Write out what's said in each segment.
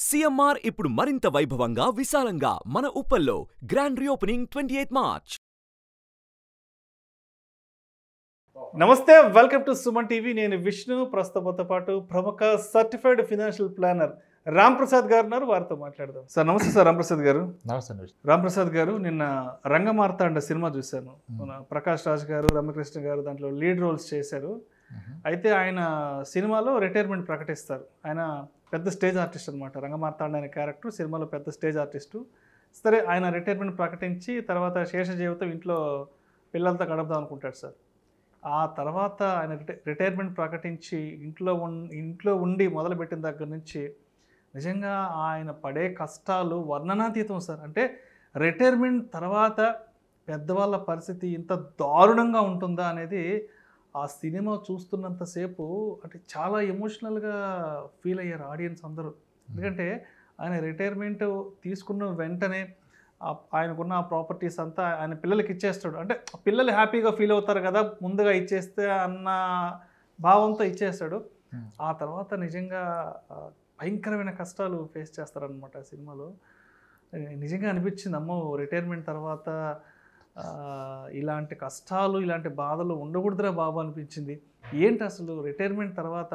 CMR ఇప్పుడు మరింత వైభవంగా విశాలంగా మన ఉప్పల్లో గ్రాండ్ రీఓపెనింగ్ 28 మార్చ్. నమస్తే, వెల్కమ్ టు సుమన్ టీవీ. నేను విష్ణు. ప్రస్తుతంతో పాటు ప్రముఖ certified financial planner Ram Prasad గారు ఉన్నారు. వారితో మాట్లాడదాం. సార్ నమస్తే. సార్ రామ్ ప్రసాద్ గారు. నమస్తే. రామ్ ప్రసాద్ గారు, నిన్న రంగమార్తాండ సినిమా చూశాను. మన ప్రకాష్ రాజ్ గారు, రమ్యకృష్ణ గారు దాంట్లో లీడ్ రోల్స్ చేశారు. అయితే ఆయన సినిమాలో రిటైర్మెంట్ ప్రకటిస్తారు. ఆయన పెద్ద స్టేజ్ ఆర్టిస్ట్ అనమాట. రంగమార్తాండ అనే క్యారెక్టర్ సినిమాలో పెద్ద స్టేజ్ ఆర్టిస్టు. సరే, ఆయన రిటైర్మెంట్ ప్రకటించి తర్వాత శేష జీవితం ఇంట్లో పిల్లలతో గడపదాం అనుకుంటాడు సార్. ఆ తర్వాత ఆయన రిటైర్మెంట్ ప్రకటించి ఇంట్లో ఉండి మొదలుపెట్టిన దగ్గర నుంచి నిజంగా ఆయన పడే కష్టాలు వర్ణనాతీతం సార్. అంటే రిటైర్మెంట్ తర్వాత పెద్దవాళ్ళ పరిస్థితి ఇంత దారుణంగా ఉంటుందా అనేది ఆ సినిమా చూస్తున్నంతసేపు అంటే చాలా ఎమోషనల్గా ఫీల్ అయ్యారు ఆడియన్స్ అందరూ. ఎందుకంటే ఆయన రిటైర్మెంట్ తీసుకున్న వెంటనే ఆయనకున్న ప్రాపర్టీస్ అంతా ఆయన పిల్లలకి ఇచ్చేస్తాడు. అంటే పిల్లలు హ్యాపీగా ఫీల్ అవుతారు కదా, ముందుగా ఇచ్చేస్తే అన్న భావంతో ఇచ్చేస్తాడు. ఆ తర్వాత నిజంగా భయంకరమైన కష్టాలు ఫేస్ చేస్తారనమాట ఆ సినిమాలో. నిజంగా అనిపించింది, అమ్మో రిటైర్మెంట్ తర్వాత ఇలాంటి కష్టాలు ఇలాంటి బాధలు ఉండకూడదురా బాబు అనిపించింది. ఏంటి అసలు రిటైర్మెంట్ తర్వాత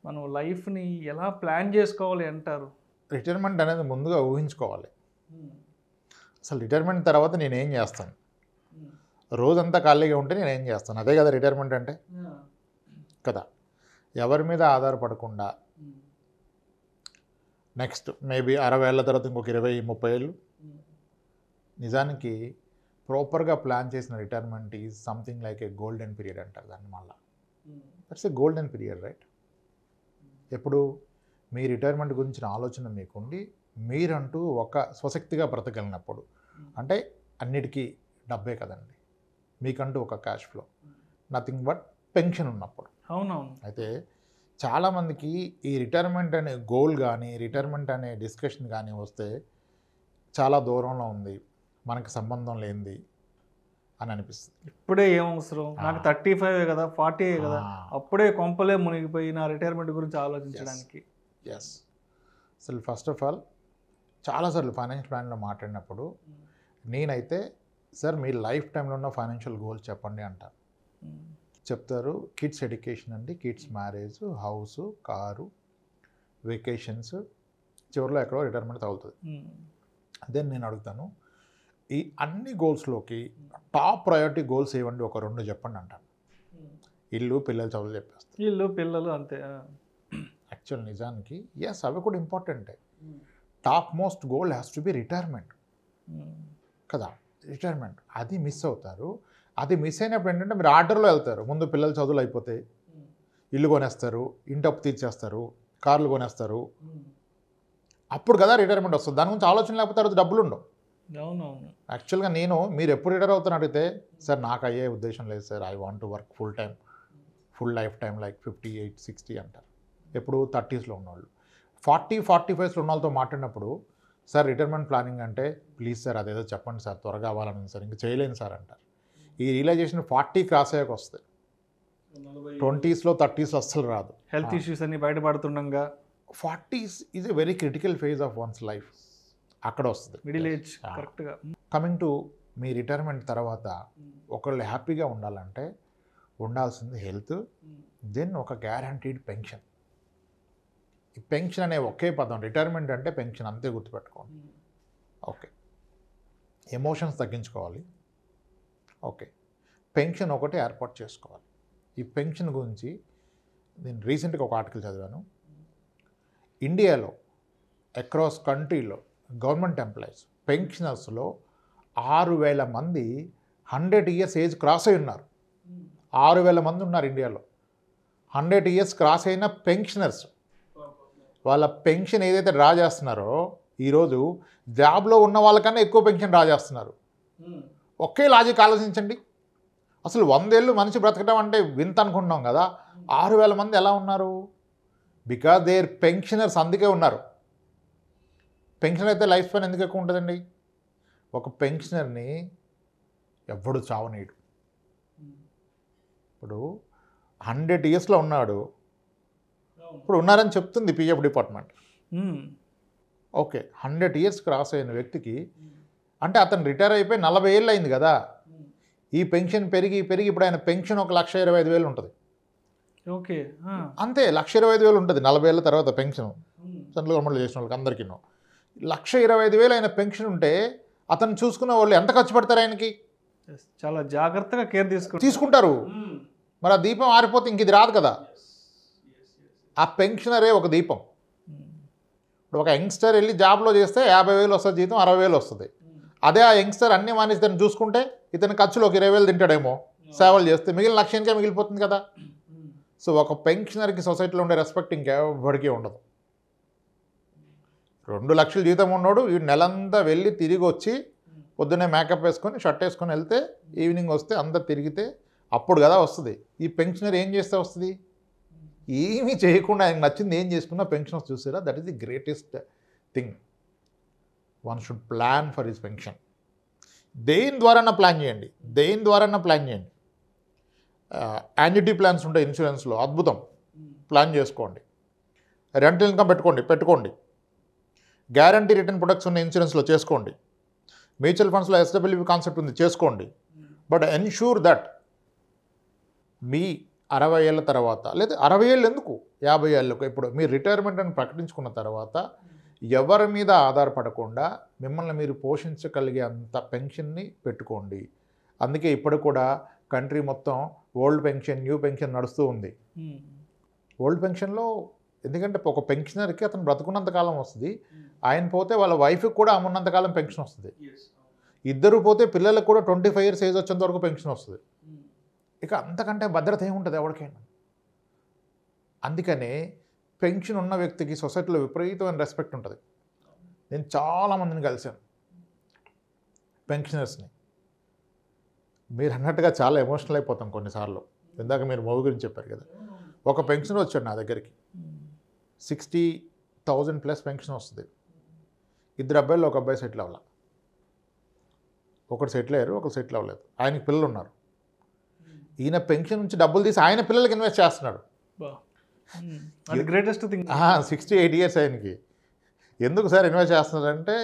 మనం లైఫ్ని ఎలా ప్లాన్ చేసుకోవాలి అంటారు? రిటైర్మెంట్ అనేది ముందుగా ఊహించుకోవాలి. అసలు రిటైర్మెంట్ తర్వాత నేనేం చేస్తాను, రోజంతా ఖాళీగా ఉంటే నేనేం చేస్తాను, అదే కదా రిటైర్మెంట్ అంటే కదా. ఎవరి మీద ఆధారపడకుండా నెక్స్ట్ మేబీ 60 ఏళ్ళ తర్వాత ఇంకొక 20-30 ఏళ్ళు నిజానికి ప్రాపర్గా ప్లాన్ చేసిన retirement is something like a golden period అంటారు దాన్ని. మళ్ళీ that's a golden period, right? ఎప్పుడు మీ రిటైర్మెంట్ గురించిన ఆలోచన మీకుండి మీరంటూ ఒక స్వశక్తిగా బ్రతకలిగినప్పుడు, అంటే అన్నిటికీ డబ్బే కదండి, మీకంటూ ఒక cash flow, nothing but pension ఉన్నప్పుడు. అవునవును. అయితే చాలామందికి ఈ రిటైర్మెంట్ అనే గోల్ కానీ రిటైర్మెంట్ అనే డిస్కషన్ కానీ వస్తే చాలా దూరంలో ఉంది, మనకి సంబంధం లేనిది అని అనిపిస్తుంది. ఇప్పుడే ఏం అవసరం, నాకు 35 కదా 40 కదా, అప్పుడే కొంపలే మునిగిపోయి నా రిటైర్మెంట్ గురించి ఆలోచించడానికి. ఎస్. అసలు ఫస్ట్ ఆఫ్ ఆల్ చాలాసార్లు ఫైనాన్షియల్ ప్లాన్లో మాట్లాడినప్పుడు నేనైతే సార్ మీ లైఫ్ టైంలో ఉన్న ఫైనాన్షియల్ గోల్ చెప్పండి అంటారు. చెప్తారు కిడ్స్ ఎడ్యుకేషన్ అండి, kids marriage, house, car, vacations, చివరిలో ఎక్కడో రిటైర్మెంట్ తగులుతుంది. అదే నేను అడుగుతాను, ఈ అన్ని గోల్స్లోకి టాప్ ప్రయారిటీ గోల్స్ ఏవండి, ఒక 2 చెప్పండి అంటాను. ఇల్లు, పిల్లలు, చదువులు చెప్పేస్తారు. ఇల్లు, పిల్లలు అంతే. యాక్చువల్ నిజానికి ఎస్, అవి కూడా ఇంపార్టెంటే. Top most goal has to be retirement కదా. రిటైర్మెంట్ అది మిస్ అవుతారు. అది మిస్ అయినప్పుడు ఏంటంటే మీరు ఆర్డర్లో వెళ్తారు. ముందు పిల్లల చదువులు అయిపోతాయి, ఇల్లు కొనేస్తారు, ఇంటి అప్పు తీర్చేస్తారు, కార్లు కొనేస్తారు, అప్పుడు కదా రిటైర్మెంట్ వస్తుంది. దాని గురించి ఆలోచన లేకపోతే తర్వాత డబ్బులు ఉండవు. అవునవును. యాక్చువల్గా మీరు ఎప్పుడు రిటైర్ అవుతాను అడిగితే సార్ నాకు అయ్యే ఉద్దేశం లేదు sir, I want to work full life time like 58, 60 అంటారు. ఎప్పుడు 30స్లో ఉన్నవాళ్ళు. 40, 45స్లో ఉన్న వాళ్ళతో మాట్లాడినప్పుడు సార్ రిటైర్మెంట్ ప్లానింగ్ అంటే ప్లీజ్ సార్ అదేదో చెప్పండి సార్, త్వరగా అవ్వాలని సార్, ఇంకా చేయలేను సార్ అంటారు. ఈ రియలైజేషన్ 40 క్రాస్ అయ్యాక వస్తాయి. 20స్లో 30స్లో అస్సలు రాదు. హెల్త్ ఇష్యూస్ అన్ని బయటపడుతుండగా 40s is a very critical phase of one's life, అక్కడ వస్తుంది మిడిల్ ఏజ్. కరెక్ట్గా. కమింగ్ టు మీ రిటైర్మెంట్ తర్వాత ఒకళ్ళు హ్యాపీగా ఉండాలంటే ఉండాల్సింది హెల్త్, దెన్ ఒక గ్యారంటీడ్ పెన్షన్. ఈ పెన్షన్ అనే ఒకే పదం, రిటైర్మెంట్ అంటే పెన్షన్, అంతే గుర్తుపెట్టుకోండి. ఓకే, ఎమోషన్స్ తగ్గించుకోవాలి. ఓకే, పెన్షన్ ఒకటి ఏర్పాటు చేసుకోవాలి. ఈ పెన్షన్ గురించి నేను రీసెంట్గా ఒక ఆర్టికల్ చదివాను. ఇండియాలో అక్రాస్ కంట్రీలో గవర్నమెంట్ ఎంప్లాయీస్ పెన్షనర్స్లో 6,000 మంది 100 ఇయర్స్ ఏజ్ క్రాస్ అయి ఉన్నారు. 6,000 మంది ఉన్నారు ఇండియాలో 100 ఇయర్స్ క్రాస్ అయిన పెన్షనర్స్. వాళ్ళ పెన్షన్ ఏదైతే డ్రా చేస్తున్నారో ఈరోజు జాబ్లో ఉన్న వాళ్ళకన్నా ఎక్కువ పెన్షన్ డ్రా చేస్తున్నారు. ఒకే లాజిక్ ఆలోచించండి. అసలు 100 ఏళ్ళు మనిషి బ్రతకడం అంటే వింత అనుకుంటున్నాం కదా, 6,000 మంది ఎలా ఉన్నారు? బికాజ్ దేర్ పెన్షనర్స్, అందుకే ఉన్నారు. పెన్షన్ అయితే లైఫ్ స్పాన్ ఎందుకు ఎక్కువ ఉంటుందండి? ఒక పెన్షనర్ని ఎవ్వడు చావనీయడు. ఇప్పుడు 100 ఇయర్స్లో ఉన్నాడు, ఇప్పుడు ఉన్నారని చెప్తుంది PF department. Okay 100 years cross అయిన వ్యక్తికి అంటే అతను రిటైర్ అయిపోయి 40 ఏళ్ళు అయింది కదా, ఈ పెన్షన్ పెరిగి ఇప్పుడు ఆయన పెన్షన్ 1,25,000 ఉంటుంది. ఓకే. అంతే 1,25,000 ఉంటుంది 40 ఏళ్ళ తర్వాత పెన్షన్. సెంట్రల్ గవర్నమెంట్లో చేసిన వాళ్ళకి అందరికీ 1,25,000 ఆయన పెన్షన్ ఉంటే అతను చూసుకున్న వాళ్ళు ఎంత ఖర్చు పెడతారు ఆయనకి? చాలా జాగ్రత్తగా కేర్ తీసుకుంటారు. మరి ఆ దీపం ఆరిపోతే ఇంక ఇది రాదు కదా. ఆ పెన్షనరే ఒక దీపం. ఇప్పుడు ఒక యంగ్స్టర్ వెళ్ళి జాబ్లో చేస్తే 50,000 వస్తుంది జీతం, 60,000 వస్తుంది. అదే ఆ యంగ్స్టర్ అన్ని మానేసి ఇతను చూసుకుంటే ఇతని ఖర్చులు ఒక 20,000 తింటాడేమో సేవలు చేస్తే, మిగిలిన 1,00,000కే మిగిలిపోతుంది కదా. సో ఒక పెన్షనర్కి సొసైటీలో ఉండే రెస్పెక్ట్ ఇంకెవరికీ ఉండదు. 2 లక్షల జీతం ఉన్నోడు ఈ నెలంతా వెళ్ళి తిరిగి వచ్చి పొద్దున్నే మేకప్ వేసుకొని షర్ట్ వేసుకొని వెళ్తే ఈవినింగ్ వస్తే అంతా తిరిగితే అప్పుడు కదా వస్తుంది. ఈ పెన్షనర్ ఏం చేస్తే వస్తుంది? ఏమీ చేయకుండా ఆయనకు నచ్చింది ఏం చేసుకున్నా పెన్షన్ చూసారా, that is the greatest thing. One should plan for his pension. దేని ద్వారానా ప్లాన్ చేయండి, యాన్యుటీ ప్లాన్స్ ఉంటాయి ఇన్సూరెన్స్లో, అద్భుతం, ప్లాన్ చేసుకోండి. రెంటల్ ఇన్కమ్ పెట్టుకోండి. గ్యారంటీ రిటర్న్ ప్రొడక్ట్స్ ఉన్న ఇన్సూరెన్స్లో చేసుకోండి. మ్యూచువల్ ఫండ్స్లో ఎస్డబ్ల్యూపీ కాన్సెప్ట్ ఉంది, చేసుకోండి. బట్ ఎన్ష్యూర్ దట్ మీ 60 ఏళ్ళ తర్వాత, లేదా 60 ఏళ్ళు ఎందుకు 50 ఏళ్ళకు ఇప్పుడు మీరు రిటైర్మెంట్ అని ప్రకటించుకున్న తర్వాత ఎవరి మీద ఆధారపడకుండా మిమ్మల్ని మీరు పోషించగలిగే అంత పెన్షన్ని పెట్టుకోండి. అందుకే ఇప్పుడు కూడా కంట్రీ మొత్తం ఓల్డ్ పెన్షన్, న్యూ పెన్షన్ నడుస్తూ ఉంది. ఓల్డ్ పెన్షన్లో ఎందుకంటే ఒక పెన్షనర్కి అతను బ్రతుకున్నంత కాలం వస్తుంది, ఆయన పోతే వాళ్ళ వైఫ్కి కూడా అమ్మున్నంత కాలం పెన్షన్ వస్తుంది. ఇద్దరు పోతే పిల్లలకు కూడా 25 ఇయర్స్ ఏజ్ వచ్చేంత వరకు పెన్షన్ వస్తుంది. ఇక అంతకంటే భద్రత ఏముంటుంది ఎవరికైనా. అందుకనే పెన్షన్ ఉన్న వ్యక్తికి సొసైటీలో విపరీతమైన రెస్పెక్ట్ ఉంటుంది. నేను చాలామందిని కలిశాను పెన్షనర్స్ని. మీరు అన్నట్టుగా చాలా ఎమోషనల్ అయిపోతాం కొన్నిసార్లు. ఇందాక మీరు మోగు గురించి చెప్పారు కదా, ఒక పెన్షనర్ వచ్చాడు నా దగ్గరికి, 60,000 ప్లస్ పెన్షన్ వస్తుంది. 2 అబ్బాయిలు, ఒక అబ్బాయి సెటిల్ అవ్వాలి. ఒకరు సెటిల్ అయ్యారు, ఒకరు సెటిల్ అవ్వలేదు. ఆయనకి పిల్లలు ఉన్నారు. ఈయన పెన్షన్ నుంచి డబ్బులు తీసి ఆయన పిల్లలకి ఇన్వెస్ట్ చేస్తున్నాడు. Greatest thing. 68 ఇయర్స్ ఆయనకి. ఎందుకు సార్ ఇన్వెస్ట్ చేస్తున్నారంటే,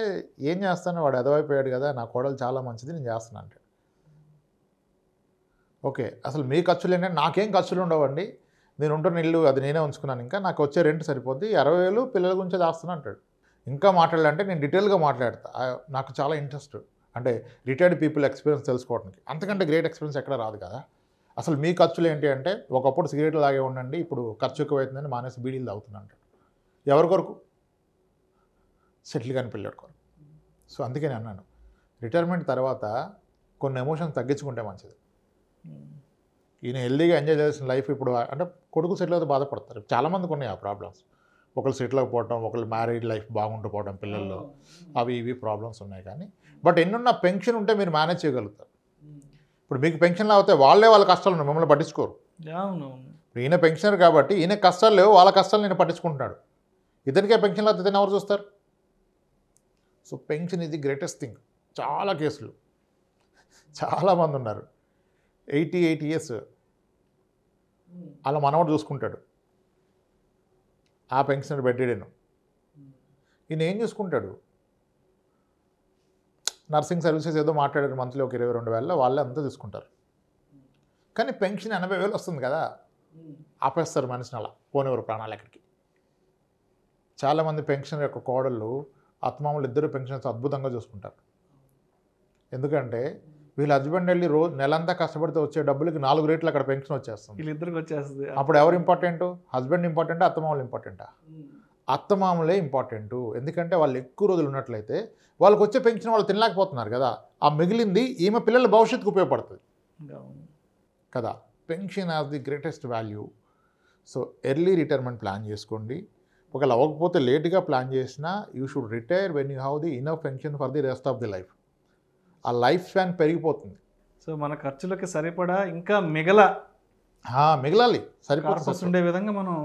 ఏం చేస్తాను, వాడు ఎదవైపోయాడు కదా, నా కోడలు చాలా మంచిది, నేను చేస్తున్నా అంటే. ఓకే, అసలు మీ ఖర్చులు ఏంటంటే, నాకేం ఖర్చులు ఉండవండి, నేను ఉంటున్న ఇల్లు అది నేనే ఉంచుకున్నాను, ఇంకా నాకు వచ్చే రెంట్ సరిపోద్ది, 60,000 పిల్లల గురించి చేస్తున్నా అంటాడు. ఇంకా మాట్లాడాలంటే నేను డీటెయిల్గా మాట్లాడతా, నాకు చాలా ఇంట్రెస్ట్ అంటే రిటైర్డ్ పీపుల్ ఎక్స్పీరియన్స్ తెలుసుకోవడానికి. అంతకంటే గ్రేట్ ఎక్స్పీరియన్స్ ఎక్కడ రాదు కదా. అసలు మీ ఖర్చులు ఏంటి అంటే, ఒకప్పుడు సిగరెట్లు తాగే ఉండండి, ఇప్పుడు ఖర్చు ఎక్కువైతుందని మానేసి బీడీలు తాగుతున్నా అంటాడు. ఎవరి కొరకు? సెటిల్ కాని పిల్లడి కొరకు. సో అందుకే నేను అన్నాను, రిటైర్మెంట్ తర్వాత కొన్ని ఎమోషన్స్ తగ్గించుకుంటే మంచిది. ఈయన హెల్దీగా ఎంజాయ్ చేసిన లైఫ్ ఇప్పుడు అంటే కొడుకు సెటిల్ అయితే బాధపడతారు. చాలామందికి ఉన్నాయి ఆ ప్రాబ్లమ్స్. ఒకళ్ళు సెటిల్ అయిపోవడం, ఒకళ్ళు మ్యారీడ్ లైఫ్ బాగుంటూ పోవడం, పిల్లల్లో అవి ఇవి ప్రాబ్లమ్స్ ఉన్నాయి. కానీ బట్ ఎన్నున్న పెన్షన్ ఉంటే మీరు మేనేజ్ చేయగలుగుతారు. ఇప్పుడు మీకు పెన్షన్లు అవుతాయి, వాళ్ళే వాళ్ళ కష్టాలు ఉన్నాయి, మిమ్మల్ని పట్టించుకోరు. ఈయన పెన్షనర్ కాబట్టి ఈయన కష్టాలు లేవు, వాళ్ళ కష్టాలు నేను పట్టించుకుంటున్నాడు. ఇతనికే పెన్షన్లు అవుతుంది, ఇతను ఎవరు చూస్తారు? సో పెన్షన్ ఇది గ్రేటెస్ట్ థింగ్. చాలా కేసులు, చాలామంది ఉన్నారు 88 ఇయర్స్, అలా మనవాడు చూసుకుంటాడు, ఆ పెన్షనర్ బెడ్డేను. ఈయన ఏం చూసుకుంటాడు? నర్సింగ్ సర్వీసెస్ ఏదో మాట్లాడారు, మంత్లీ ఒక 22,000 వాళ్ళే అంతా తీసుకుంటారు. కానీ పెన్షన్ 80,000 వస్తుంది కదా, ఆపేస్తారు మనిషిని, అలా పోనివారు ప్రాణాలు ఎక్కడికి. చాలామంది పెన్షనర్ యొక్క కోడళ్ళు, అత్తమామలు ఇద్దరు పెన్షన్స్ అద్భుతంగా చూసుకుంటారు. ఎందుకంటే వీళ్ళ హస్బెండ్ వెళ్ళి రోజు నెలంతా కష్టపడితే వచ్చే డబ్బులకి 4 రేట్లు అక్కడ పెన్షన్ వచ్చేస్తుంది, వీళ్ళిద్దరికి వచ్చేస్తుంది. అప్పుడు ఎవరు ఇంపార్టెంట్? హస్బెండ్ ఇంపార్టెంటా, అత్తమామలు ఇంపార్టెంటా? అత్తమామలే ఇంపార్టెంటు. ఎందుకంటే వాళ్ళు ఎక్కువ రోజులు ఉన్నట్లయితే వాళ్ళకి వచ్చే పెన్షన్ వాళ్ళు తినలేకపోతున్నారు కదా, ఆ మిగిలింది ఈమె పిల్లల భవిష్యత్తుకు ఉపయోగపడుతుంది కదా. Pension has the greatest value. So early retirement plan చేసుకోండి. ఒకవేళ అవ్వకపోతే లేట్గా ప్లాన్ చేసినా you should retire when you have the enough pension for the rest of the life. ఆ లైఫ్ స్పాన్ పెరిగిపోతుంది. సో మన ఖర్చులకి సరిపడా ఇంకా మిగలాలి, సరిపోతుంది ఉండే విధంగా మనం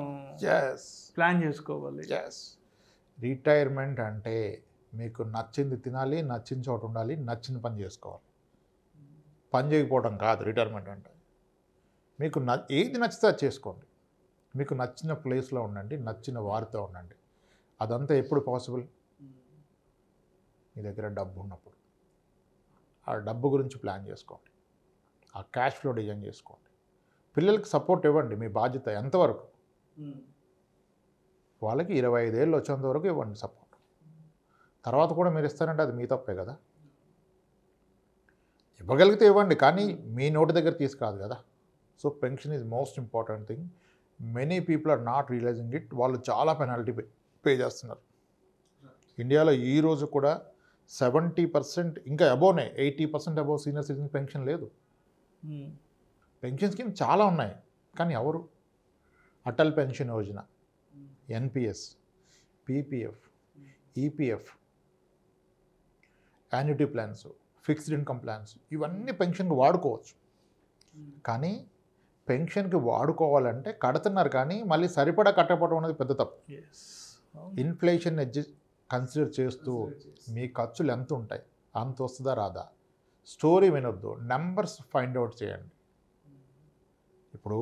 ప్లాన్ చేసుకోవాలి. రిటైర్మెంట్ అంటే మీకు నచ్చింది తినాలి, నచ్చిన చోట ఉండాలి, నచ్చిన పని చేసుకోవాలి. పని చేయకపోవడం కాదు రిటైర్మెంట్ అంటే. మీకు ఏది నచ్చితే అది చేసుకోండి, మీకు నచ్చిన ప్లేస్లో ఉండండి, నచ్చిన వారితో ఉండండి. అదంతా ఎప్పుడు పాసిబుల్? మీ దగ్గర డబ్బు ఉన్నప్పుడు ఆ డబ్బు గురించి ప్లాన్ చేసుకోండి, ఆ క్యాష్ ఫ్లో డిజైన్ చేసుకోండి. పిల్లలకి సపోర్ట్ ఇవ్వండి, మీ బాధ్యత. ఎంతవరకు? వాళ్ళకి 25 ఏళ్ళు వచ్చేంత వరకు ఇవ్వండి సపోర్ట్. తర్వాత కూడా మీరు ఇస్తారంటే అది మీ తప్పే కదా. ఇవ్వగలిగితే ఇవ్వండి, కానీ మీ నోటి దగ్గర తీసుకురాదు కదా. So pension is most important thing. Many people are not realizing it. వాళ్ళు చాలా పెనాల్టీ పే చేస్తున్నారు. ఇండియాలో ఈరోజు కూడా 70% ఇంకా అబోనే 80% అబోవ్ సీనియర్ సిటిజన్ పెన్షన్ లేదు. పెన్షన్ స్కీమ్ చాలా ఉన్నాయి, కానీ ఎవరు? Atal pension Yojana, NPS, PPF, EPF, annuity plans, fixed income plans, ఇవన్నీ పెన్షన్కి వాడుకోవచ్చు. కానీ పెన్షన్కి వాడుకోవాలంటే కడుతున్నారు, కానీ మళ్ళీ సరిపడా కట్టకపోవడం అనేది పెద్ద తప్పు. ఇన్ఫ్లేషన్ కన్సిడర్ చేస్తూ మీ ఖర్చులు ఎంత ఉంటాయి, అంత వస్తుందా రాదా, స్టోరీ వినొద్దు, నెంబర్స్ ఫైండ్ అవుట్ చేయండి. ఇప్పుడు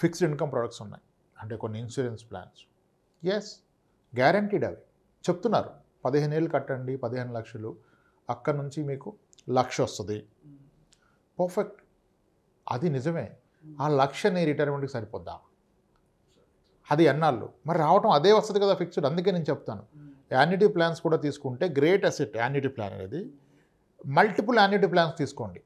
ఫిక్స్డ్ ఇన్కమ్ ప్రొడక్ట్స్ ఉన్నాయి, అంటే కొన్ని ఇన్సూరెన్స్ ప్లాన్స్, ఎస్ గ్యారంటీడ్, అవి చెప్తున్నారు 15 ఏళ్ళు కట్టండి 15 లక్షలు, అక్కడి నుంచి మీకు 1,00,000 వస్తుంది. పర్ఫెక్ట్, అది నిజమే. ఆ 1,00,000 రిటైర్మెంట్కి సరిపోద్దా? అది ఎన్నాళ్ళు మరి రావటం అదే వస్తుంది కదా ఫిక్స్డ్. అందుకే నేను చెప్తాను, యాన్యుటీ ప్లాన్స్ కూడా తీసుకుంటే గ్రేట్ అసెట్. యాన్యుటీ ప్లాన్ అనేది మల్టిపుల్ యాన్యుటీ ప్లాన్స్ తీసుకోండి.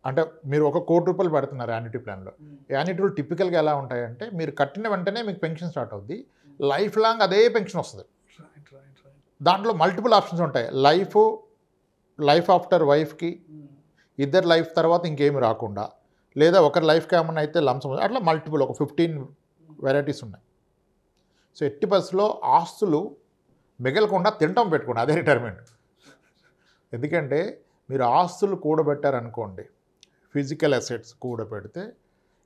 అంటే మీరు ₹1 కోటి పెడుతున్నారు యాన్యుటీ ప్లాన్లో. యాన్యుటీలు టిపికల్గా ఎలా ఉంటాయంటే మీరు కట్టిన వెంటనే మీకు పెన్షన్ స్టార్ట్ అవుద్ది, లైఫ్ లాంగ్ అదే పెన్షన్ వస్తుంది. దాంట్లో మల్టిపుల్ ఆప్షన్స్ ఉంటాయి. లైఫ్ ఆఫ్టర్ వైఫ్కి, ఇద్దరు లైఫ్ తర్వాత ఇంకేమి రాకుండా, లేదా ఒకరి లైఫ్కి ఏమన్నా అయితే లంసం, అట్లా మల్టిపుల్ ఒక 15 వెరైటీస్ ఉన్నాయి. సో ఎట్టి పరిస్థితుల్లో ఆస్తులు మిగలకుండా తింటాం పెట్టుకోండి, అదే రిటైర్మెంట్. ఎందుకంటే మీరు ఆస్తులు కూడబెట్టారనుకోండి, ఫిజికల్ అసెట్స్ కూడబెడితే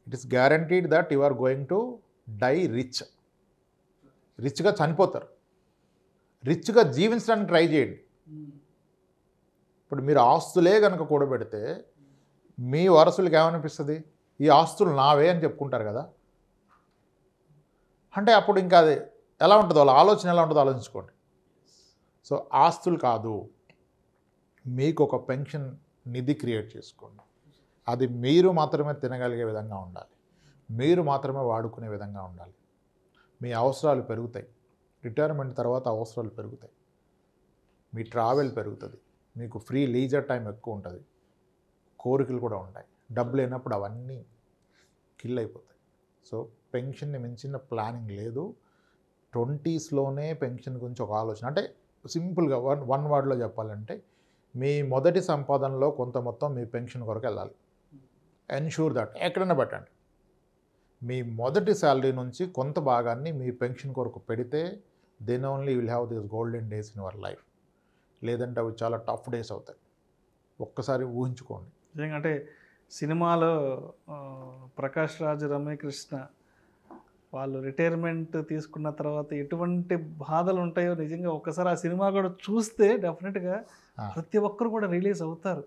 it is guaranteed that you are going to die rich. రిచ్గా చనిపోతారు. రిచ్గా జీవించడానికి ట్రై చేయండి. ఇప్పుడు మీరు ఆస్తులే కనుక కూడబెడితే మీ వారసులకు ఏమనిపిస్తుంది? ఈ ఆస్తులు నావే అని చెప్పుకుంటారు కదా. అంటే అప్పుడు ఇంకా అది ఎలా ఉంటుందో, వాళ్ళ ఆలోచన ఎలా ఉంటుందో ఆలోచించుకోండి. సో ఆస్తులు కాదు, మీకు ఒక పెన్షన్ నిధి క్రియేట్ చేసుకోండి. అది మీరు మాత్రమే తినగలిగే విధంగా ఉండాలి, మీరు మాత్రమే వాడుకునే విధంగా ఉండాలి. మీ అవసరాలు పెరుగుతాయి, రిటైర్మెంట్ తర్వాత అవసరాలు పెరుగుతాయి, మీ ట్రావెల్ పెరుగుతుంది, మీకు ఫ్రీ లీజర్ టైం ఎక్కువ ఉంటుంది, కోరికలు కూడా ఉంటాయి. డబ్బు లేనప్పుడు అవన్నీ కిల్ అయిపోతాయి. సో పెన్షన్ని మించిన ప్లానింగ్ లేదు. 20స్లోనే పెన్షన్ గురించి ఒక ఆలోచన. అంటే సింపుల్గా వన్ వర్డ్లో చెప్పాలంటే, మీ మొదటి సంపాదనలో కొంత మొత్తం మీ పెన్షన్ కొరకు వెళ్ళాలి. ఎన్ష్యూర్ దట్ ఎక్కడైనా పెట్టండి, మీ మొదటి శాలరీ నుంచి కొంత భాగాన్ని మీ పెన్షన్ కొరకు పెడితే then only will have this golden days in your life. లేదంటే అవి చాలా టఫ్ డేస్ అవుతాయి. ఒక్కసారి ఊహించుకోండి. ఎందుకంటే సినిమాలో ప్రకాష్ రాజ్, రమ్యకృష్ణ వాళ్ళు రిటైర్మెంట్ తీసుకున్న తర్వాత ఎటువంటి బాధలు ఉంటాయో నిజంగా ఒక్కసారి ఆ సినిమా కూడా చూస్తే డెఫినెట్గా ప్రతి ఒక్కరు కూడా రిలీజ్ అవుతారు.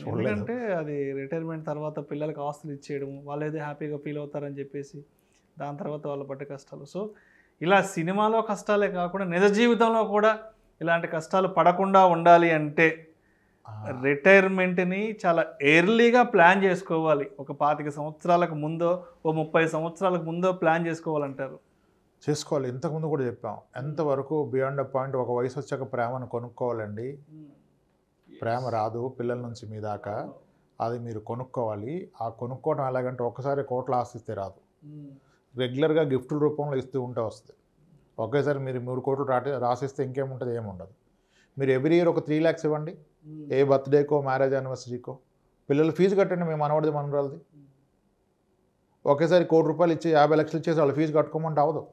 ఎందుకంటే అది రిటైర్మెంట్ తర్వాత పిల్లలకి ఆస్తులు ఇచ్చేయడం, వాళ్ళు ఏదో హ్యాపీగా ఫీల్ అవుతారని చెప్పేసి, దాని తర్వాత వాళ్ళు పడ్డ కష్టాలు. సో ఇలా సినిమాలో కష్టాలే కాకుండా నిజ జీవితంలో కూడా ఇలాంటి కష్టాలు పడకుండా ఉండాలి అంటే రిటైర్మెంట్ని చాలా ఎర్లీగా ప్లాన్ చేసుకోవాలి. ఒక 25 సంవత్సరాలకు ముందో, ఓ 30 సంవత్సరాలకు ముందో ప్లాన్ చేసుకోవాలంటారు. చేసుకోవాలి. ఇంతకుముందు కూడా చెప్పాం, ఎంతవరకు బియాండ్ అ పాయింట్. ఒక వయసు వచ్చాక ప్రేమను కొనుక్కోవాలండి. ప్రేమ రాదు పిల్లల నుంచి మీ దాకా, అది మీరు కొనుక్కోవాలి. ఆ కొనుక్కోవడం ఎలాగంటే ఒక్కసారి కోట్ల ఆశిస్తే రాదు, రెగ్యులర్గా గిఫ్టుల రూపంలో ఇస్తూ ఉంటే వస్తుంది. ఒకేసారి మీరు 3 కోట్లు రాసిస్తే ఇంకేముంటుంది? ఏముండదు. మీరు ఎవ్రీ ఇయర్ ఒక 3 lakhs ఇవ్వండి, ఏ బర్త్డేకో, మ్యారేజ్ యానివర్సరీకో. పిల్లలు ఫీజు కట్టండి, మీ మనవడిది మనవరాలది. ఒకేసారి ₹1 కోటి ఇచ్చి 50 లక్షలు ఇచ్చేసి వాళ్ళు ఫీజు కట్టుకోమంటే అవ్వదు.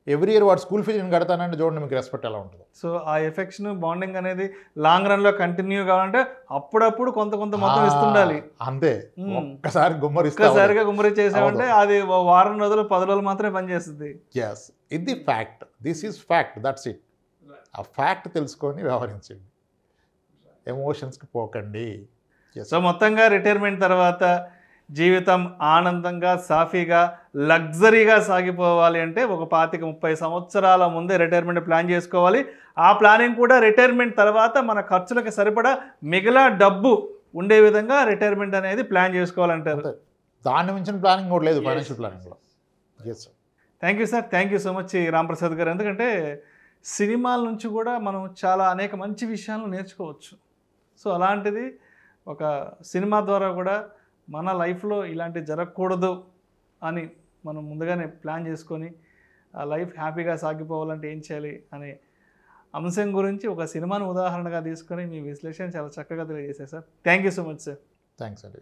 ఎవ్రీ ఇయర్ వాడు స్కూల్ ఫీజు నేను కడతానంటే చూడండి మీకు రెస్పెక్ట్ ఎలా ఉంటుంది. సో ఆ ఎఫెక్షన్, బాండింగ్ అనేది లాంగ్ రన్లో కంటిన్యూ కావాలంటే అప్పుడప్పుడు కొంత మొత్తం ఇస్తుండాలి. అంతే, ఒక్కసారి ఒక్కసారిగా గుమ్మరి చేసామంటే అది వారం రోజులు 10 రోజులు మాత్రమే పనిచేస్తుంది. ఎస్, ఇది fact. This is fact, that's it. ఆ ఫ్యాక్ట్ తెలుసుకొని వ్యవహరించండి, ఎమోషన్స్కి పోకండి. సో మొత్తంగా రిటైర్మెంట్ తర్వాత జీవితం ఆనందంగా సాఫీగా లగ్జరీగా సాగిపోవాలి అంటే ఒక 25-30 సంవత్సరాల ముందే రిటైర్మెంట్ ప్లాన్ చేసుకోవాలి. ఆ ప్లానింగ్ కూడా రిటైర్మెంట్ తర్వాత మన ఖర్చులకు సరిపడా మిగిలిన డబ్బు ఉండే విధంగా రిటైర్మెంట్ అనేది ప్లాన్ చేసుకోవాలంటారు. దాన్ని మించిన ప్లానింగ్ కూడా లేదు ఫైనాన్షియల్ ప్లానింగ్లో. Yes sir. Thank you sir, thank you so much Ramprasad garu. ఎందుకంటే సినిమాల నుంచి కూడా మనం చాలా అనేక మంచి విషయాలను నేర్చుకోవచ్చు. సో అలాంటిది ఒక సినిమా ద్వారా కూడా మన లైఫ్లో ఇలాంటివి జరగకూడదు అని మనం ముందుగానే ప్లాన్ చేసుకొని ఆ లైఫ్ హ్యాపీగా సాగిపోవాలంటే ఏం చేయాలి అనే అంశం గురించి ఒక సినిమాను ఉదాహరణగా తీసుకొని మీ విశ్లేషణ చాలా చక్కగా తెలియజేశారు sir. Thank you so much sir. Thanks అండి.